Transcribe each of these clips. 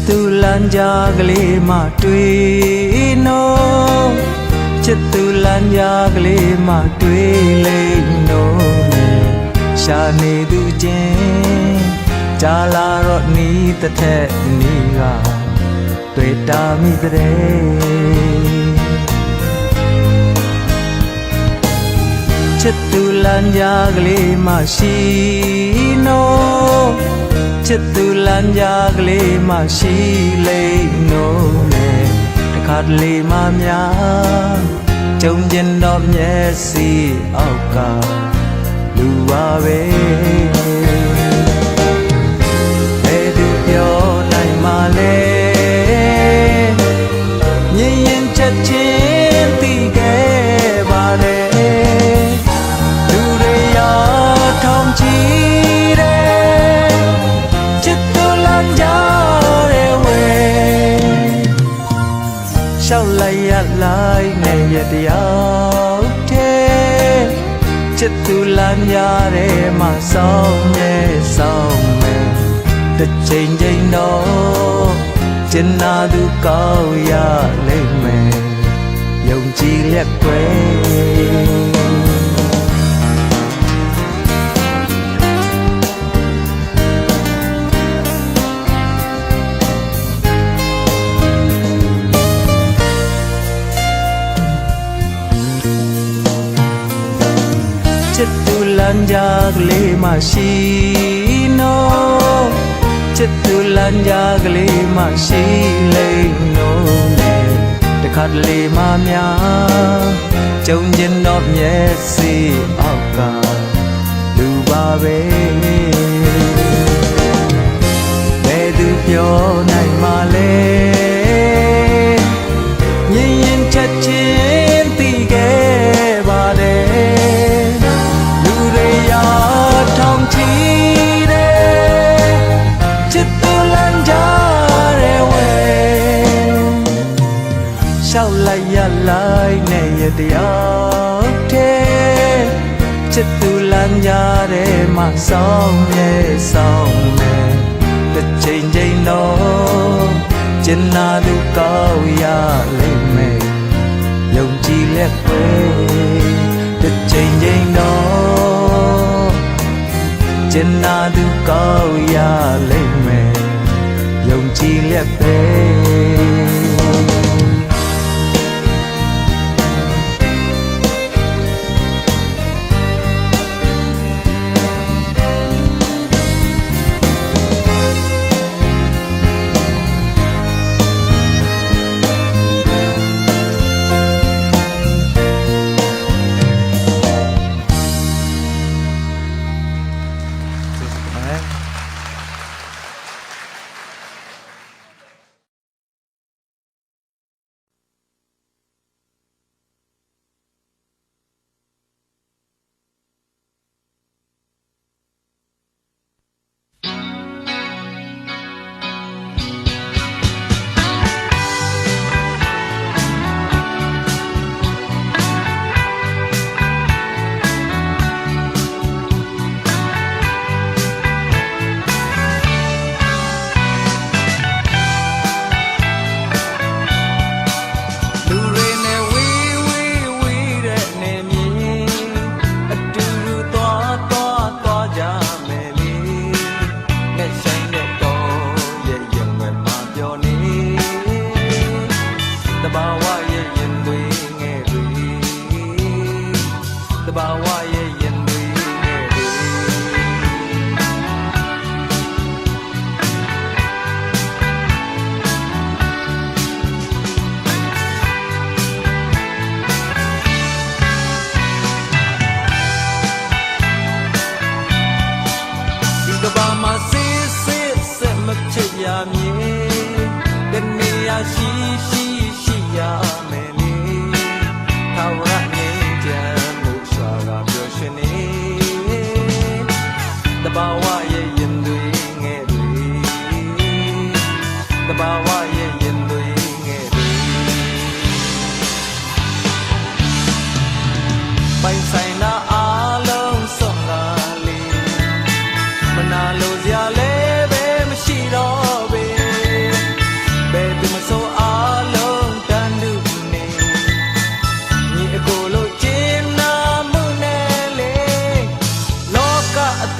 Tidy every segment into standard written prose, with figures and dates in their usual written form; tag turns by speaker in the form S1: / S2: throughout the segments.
S1: tu lan jagle ma tui no chit tu lan jagle ma tui le no sha ne du chin ja la ro ni ta the ni ga tui ta mi tre chit tu lan jagle ma shi no chit tu lan jagle ma shi le no ne ta khat le ma mya chung chin do mye si aw ka lu ba be be du pyo nai ma le nyin yin chat chin ti ke ba le du re ya thong chi sao lại lại ngày nhật dạo thế chết tu lan ya để mà xong nhé xong mẹ đất trên dây nó trên na du cao ya lên mẹ dùng chi liệt quê chit tu lan jagle ma shi no chit tu lan jagle ma shi le no ne ta khat le ma mya chung chin do mye si aw ka lu ba be be du pyo nai ma le nyin yin chat chin ti ke ba de sao lại lại nàyတရားthế chit tu lan ya để mà xong nhé xong nè đất trên dây nó trên na du cao ya lên mẹ dùng chi lẽ quê đất trên dây nó trên na du cao ya lên mẹ dùng chi lẽ quê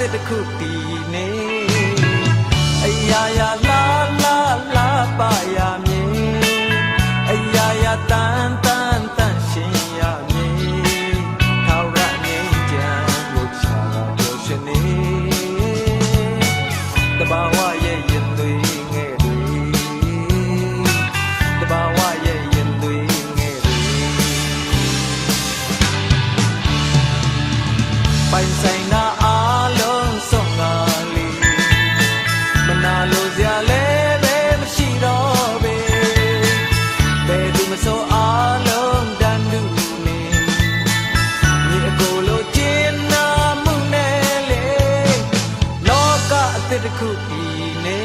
S1: စ်တစ်ခုတည်နေအရာရာလာလာလာပါရမည်အရာရာတန်တန်တန်ရှင်ရမည်ထာဝရငြိမ်းချမ်းလို့ရှာပျော်ရွှင်နေတဘာဝရဲ့ရင်သွေးငယ်တွေတဘာဝရဲ့ရင်သွေးငယ်တွေပိုင်ဆိုင်နာအားလုံးစွန့်ငါလီမနာလို့စရာလည်းပဲမရှိတော့ပေဘယ်သူမဆိုအားလုံးတန်တူနေမြေအကိုလိုကျင်နာမှုနဲ့လေလောကအသစ်တစ်ခုဤနေ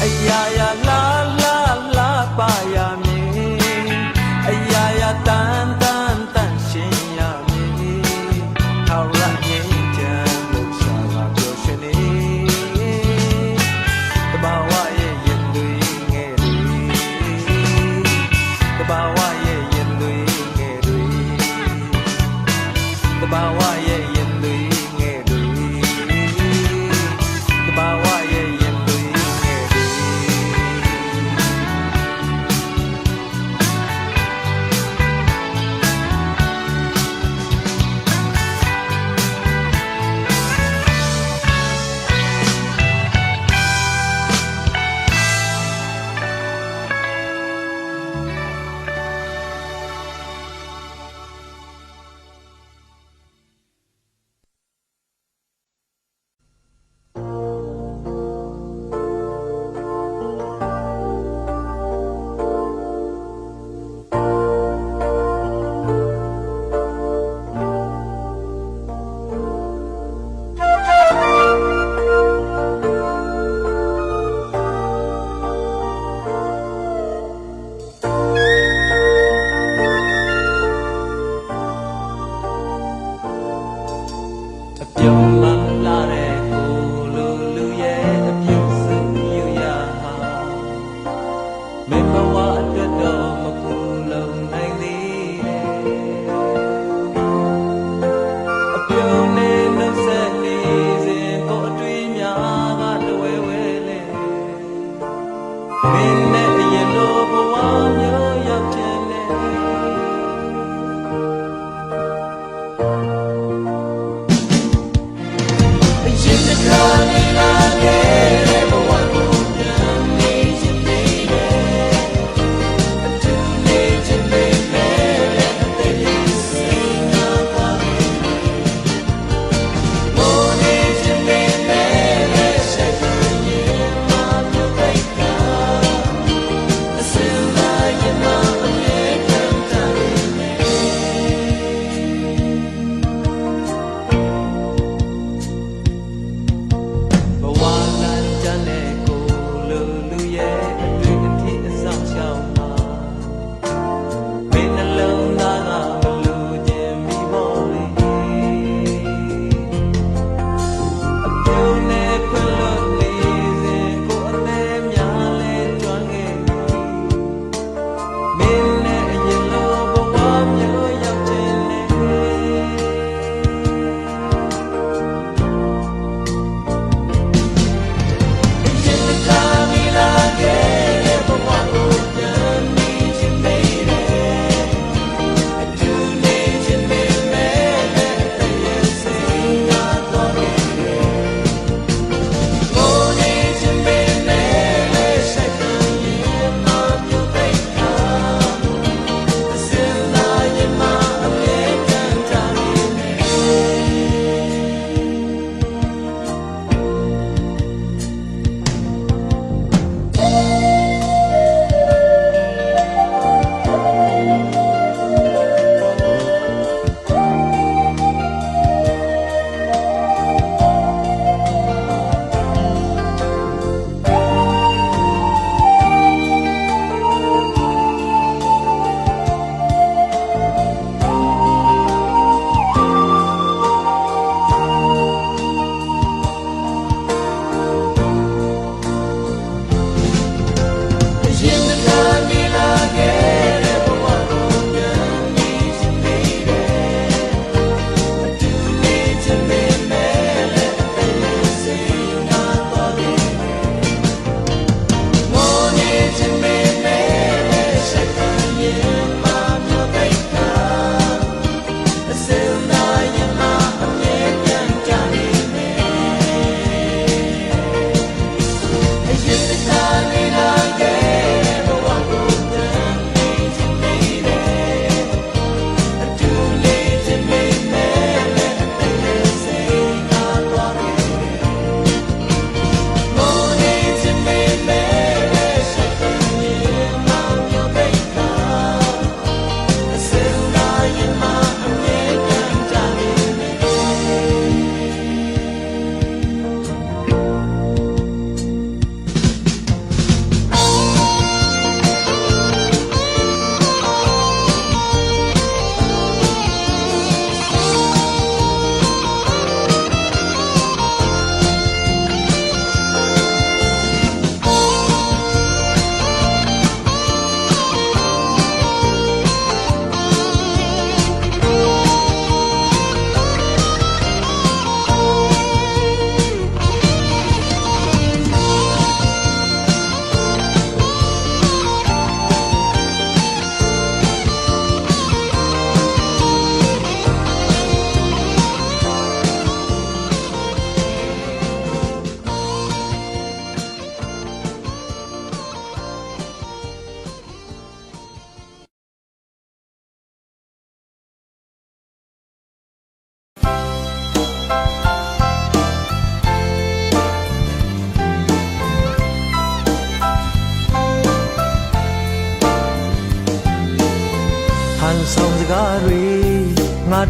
S1: အရာရာလာလာလာပါရမည်အရာရာတန်တန်တန်ရှင်ရမည်ထာဝရငြိမ်းချမ်းလို့ရှာလာပျော်ရွှင်နေတဘာဝရဲ့ရင်သွေးငယ်တွေတဘာဝရဲ့ရင်သွေးငယ်တွေတဘာဝရဲ့ရင်သွေးငယ်တွေတဘာဝရဲ့ရင်သွေးငယ်တွေ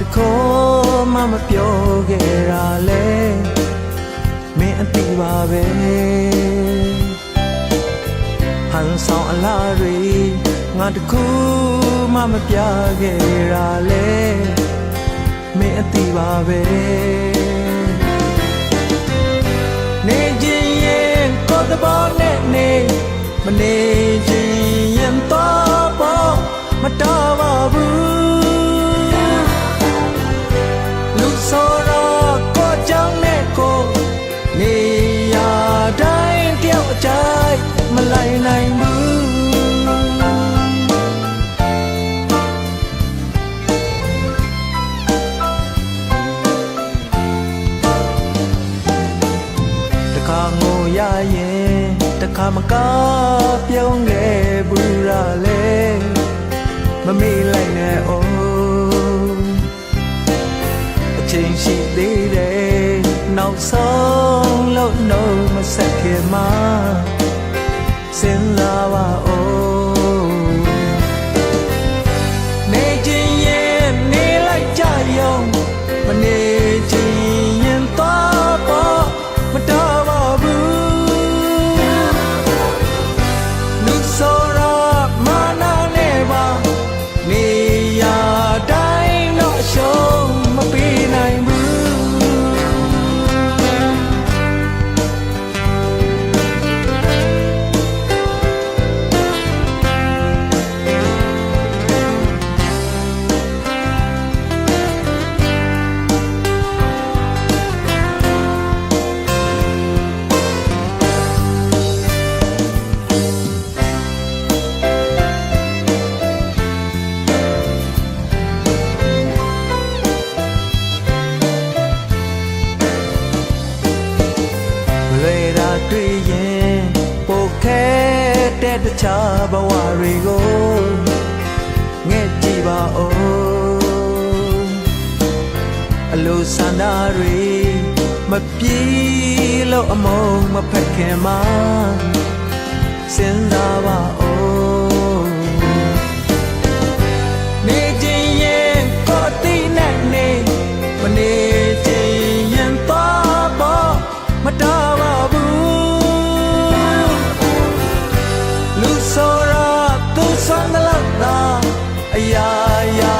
S1: တခေါ်မှမပြောခဲ့တာလဲမင်းအတိပါပဲဟန်ဆောင်အလားတွေငါတခုမှမပြခဲ့တာလဲမင်းအတိပါပဲနေခြင်းရင်ကိုယ်တဘောနဲ့နေမနေခြင်းရင်တော့ပေါ်မတော်ပါဘူးလူဆိုတော့ကိုယ်ကြောင့်နဲ့ကိုနေရတိုင်းတယောက်အတိုင်းမလိုက်နိုင်ဘူးတခါငိုရရင်တခါမကားပြုံးခဲ့ဘူးရလေမမေ့လိုက်နဲ့အိုးအချိန်ရှိသေးတယ်နောက်ဆုံးလို့နှုတ်မဆက်ခင်မှာစဉ်းစားပါအိုးနေခြင်းရင်နေလိုက်ကြရုံမနေခြင်းရင်တော့ပေါ်မတော်ပါဘူးလူဆိုတော့မာနာနဲ့ပါနေရတိုင်းတော့ရှုံးမပေးနိုင်ဘူးတွေ့ရင်ပိုခဲတဲ့တခြားဘဝတွေကိုငဲ့ကြည့်ပါဦးအလိုဆန္ဒတွေမပြေလို့အမုန်းမဖက်ခင်မှာစဉ်းစားပါဦးနေခြင်းရင်ကိုယ်တိနဲ့နေမနေခြင်းရင်တော့ပေါ်မတော်ပါဆွမ်းလောက်သာအရာရာ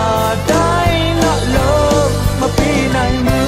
S1: တိုင်းတော့လို့မပြီးနိုင်ဘူး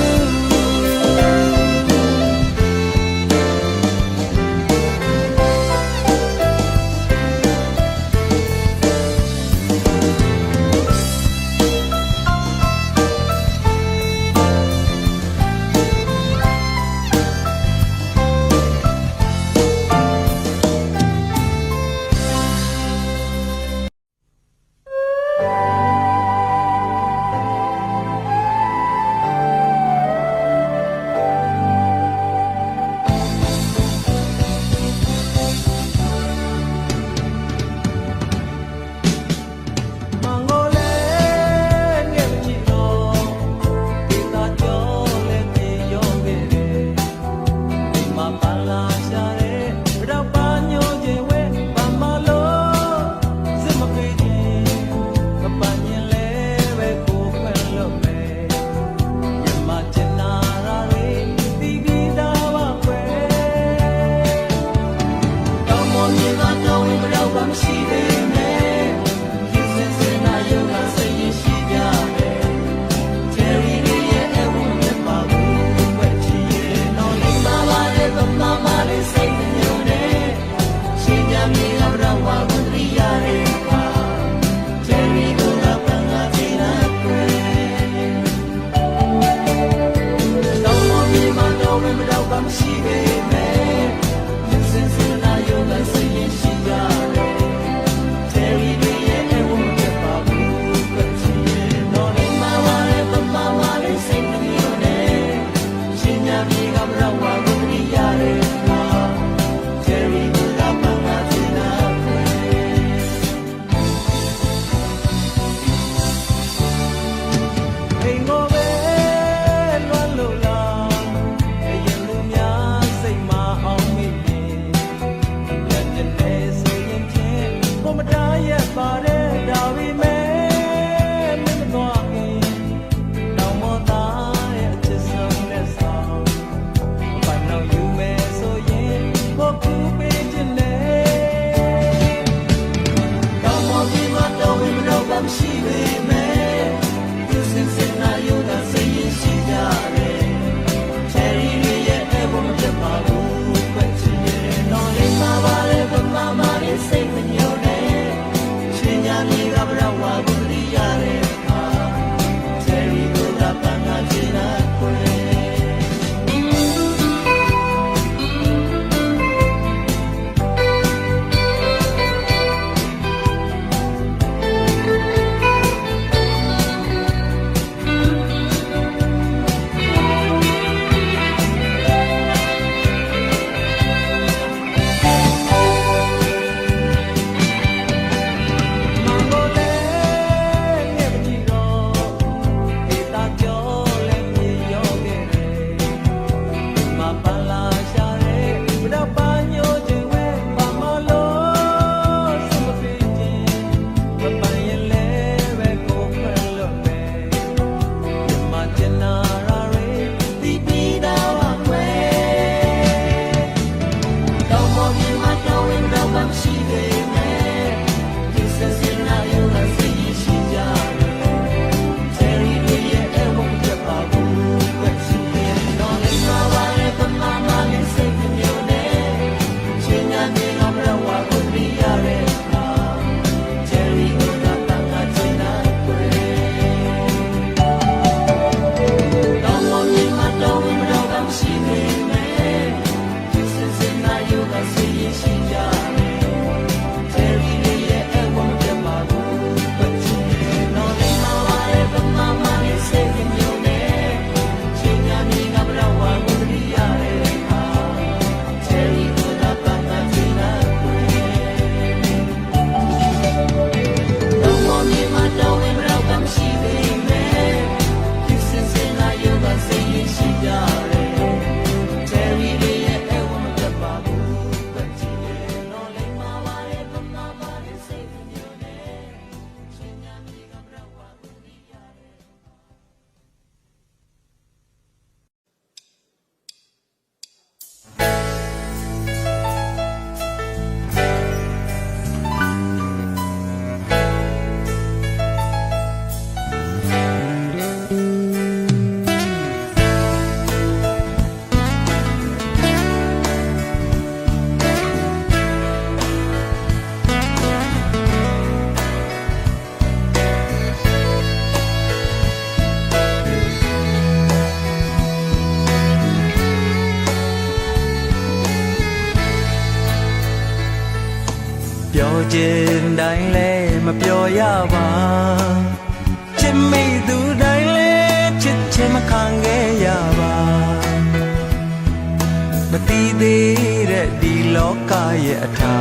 S1: ပြောခြင်းတိုင်းလဲမပြောရပါချစ်မိသူတိုင်းလဲချစ်ချင်မခံခဲ့ရပါမသိသေးတဲ့ဒီလောကရဲ့အထာ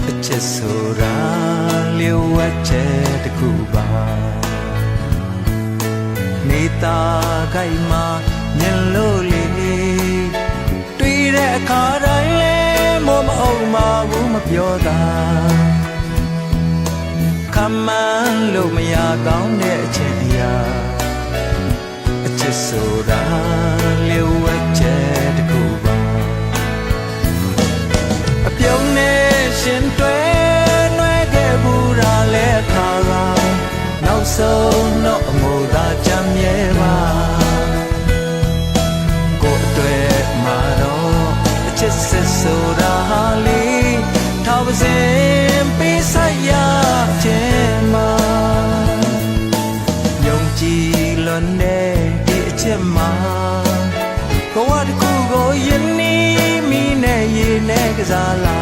S1: အချစ်ဆိုတာလျှို့ဝှက်ချက်တစ်ခုပါနေတာခိုင်မှာမြင်လို့လေတွေ့တဲ့အခါတိုင်းလဲမောမအောင်မဘူးမပြောတာခမန်းလို့မရကောင်းတဲ့အချင်းအရာအချစ်ဆိုတာလျှို့ဝှက်ချက်တစ်ခုပါအပြုံးနဲ့ရှင်တွဲနှွဲခဲ့ဘူးတာလဲခါကနောက်ဆုံးတော့အမိုသာကြမ်းမြဲပါကိုယ်အတွက်မှာတော့အချစ်စစ်ဆိုတာဟာလေထောက်ပါစင်ပေးဆိုင်ရခြင်းမှာယုံကြည်လွန်တဲ့ဒီအချစ်မှာဘဝတစ်ခုကိုယနေ့မိနဲ့ရေနဲ့ကစားလာ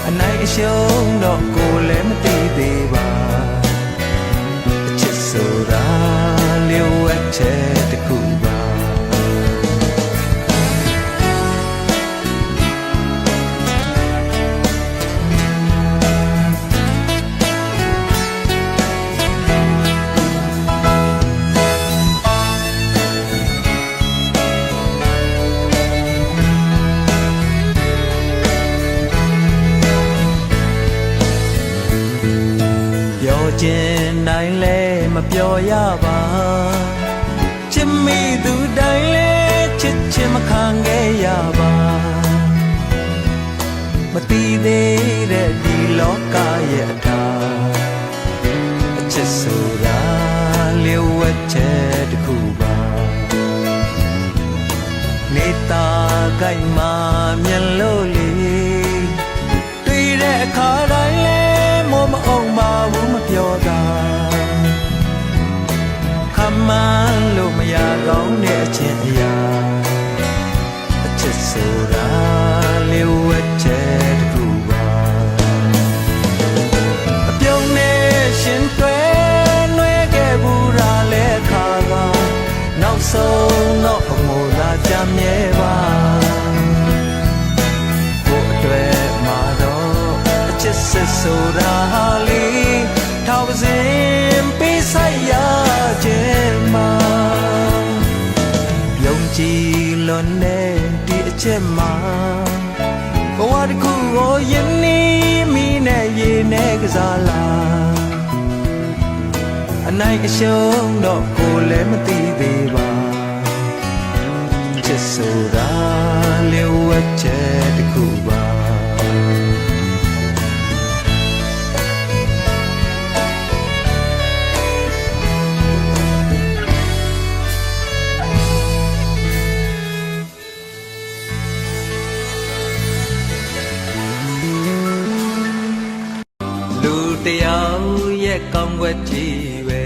S1: အနိုင်အရှုံးတော့ကိုယ်လည်းမသိသေးပါအချစ်ဆိုတာလျှို့ဝှက်ချက်တစ်ခုပါပြောခြင်းတိုင်းလဲမပြောရပါချစ်မိသူတိုင်းလဲချစ်ချင်မခံခဲ့ရပါမသိသေးတဲ့ဒီလောကရဲ့အထာအချစ်ဆိုတာလျှို့ဝှက်ချက်တစ်ခုပါနေတာကိုက်မှာမြင်လို့လေတွေ့တဲ့အခါတိုင်းလဲမောမအောင်မဘူးမပြောတာခ မှန်လို့မရကောင်းတဲ့အချင်းအရာအချစ်ဆိုတာလေဝက်ချက်တစ်ခုပါအပြုံးနဲ့ရှင်တွဲနှွဲခဲ့ဘူးရာလဲခါကနောက်ဆုံးတော့အငိုလာကြမြဲပါကိုယ်အတွက်မှာတော့အချစ်စစ်ဆိုတာလေးထောက်ပါစေပေးဆိုင်ရခြင်းမှာယုံကြည်လွန်တဲ့ဒီအချက်မှာဘဝတစ်ခုကိုယနေ့မိနဲ့ရေနဲ့ကစားလာအနိုင်အရှုံးတော့ကိုယ်လည်းမသိသေးပါချစ်ဆိုတာလေဝက်ချက်တစ်ခုပါတယောက်ရဲ့ကောင်းွက်ကြီးပဲ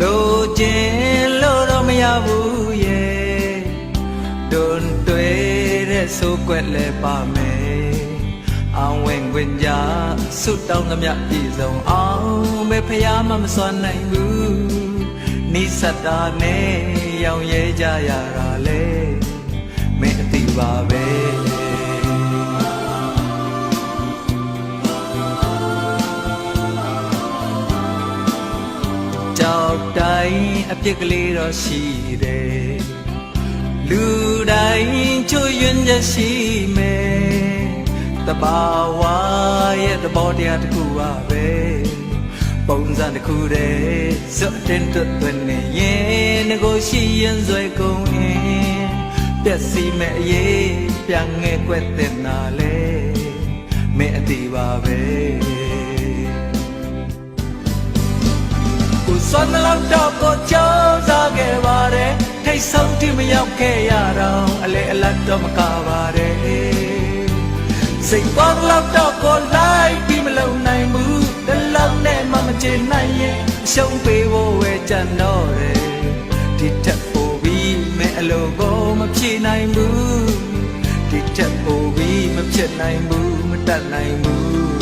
S1: လိုချင်လို့တော့မရဘူးရဲ့တွန်တွေ့တဲ့ဆိုးကွက်လဲပါမယ်အောင်ဝင်ခွင့်ကြဆုတောင်းသမျှပြည့်စုံအောင်ပဲဖယားမစွမ်းနိုင်ဘူးနိစ္စတာနဲ့ရောင်ရဲကြရတာလေမင်းအသိပါပဲကြောက်တိုင်းအပြစ်ကလေးတော့ရှိတယ်လူတိုင်းချွတ်ယွင်းချက်ရှိမယ်တဘာဝရဲ့သဘောတရားတစ်ခုပါပဲပုံစံတစ်ခုတည်းဇွတ်တင်တွတ်သွင်းနေရင်ငကိုရှိရင်ဆွဲကုန်ရင်ပြက်စီမဲ့အရေးပြန်ငဲ့ကွက်တဲ့နာလေမင်းအတီးပါပဲစွမ်းလောက်တော့ကိုကြောက်စားခဲ့ပါတယ်ထိတ်ဆုံးတိမရောက်ခဲ့ရတော့အလေအလတ်တော့မကပါတယ်စိတ်ပေါ်လောက်တော့ကိုလိုက်ပြီးမလုံနိုင်ဘူးတလုံးနဲ့မှမချေနိုင်ရင်အရှုံးပေးဖို့ဝဲကြံတော့တယ်ဒီထက်ပိုပြီးမဲအလိုကိုမဖြေနိုင်ဘူးဒီထက်ပိုပြီးမဖြစ်နိုင်ဘူးမတတ်နိုင်ဘူး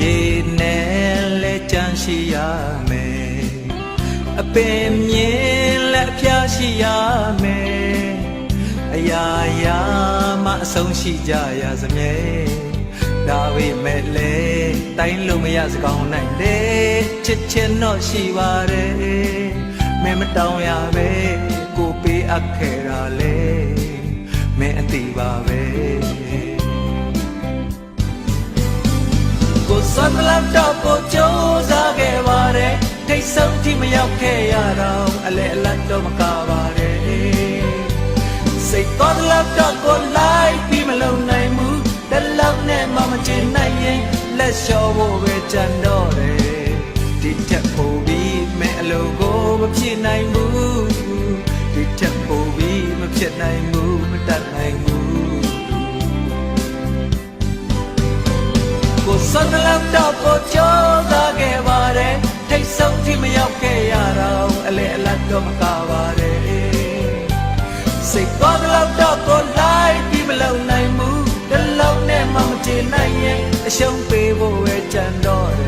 S1: ရေနဲ့လဲကြမ်းရှိရမယ်အပင်မြင်လက်ဖျားရှိရမယ်အရာရာမှအဆုံးရှိကြရစမြဲဒါပေမဲ့လေတိုင်းလို့မရစကောင်းနိုင်လေချစ်ချင်းတော့ရှိပါတယ်မင်းမတောင်းရပဲကိုပေးအပ်ခဲ့တာလေမင်းအသိပါပဲကိုစွမ်းလောက်တော့ကိုကြိုးစားခဲ့ပါတယ်ထိတ်ဆုံးတိမရောက်ခဲ့ရတော့အလေအလတ်တော့မကပါတယ်စိတ်တော်လောက်တော့ကိုလိုက်ပြီးမလုံနိုင်ဘူးတလောက်နဲ့မှမချင်နိုင်ရင်လက်လျှော်ဖို့ပဲကြံတော့တယ်ဒီထက်ပိုပြီးမဲအလိုကိုမဖြစ်နိုင်ဘူးဒီထက်ပိုပြီးမဖြစ်နိုင်ဘူးမတတ်နိုင်ဘူးကိုစွမ်းလောက်တော့ကိုကြောက်သားခဲ့ပါတယ်ထိတ်ဆုံးတိမရောက်ခဲ့ရတော့အလေအလတ်တော့မကပါတယ်စိတ်ပေါ်လောက်တော့ကိုလိုက်ပြီးမလုံနိုင်ဘူးတလုံးနဲ့မှမချေနိုင်ရင်အရှုံးပေးဖို့ပဲကြံတော့တယ်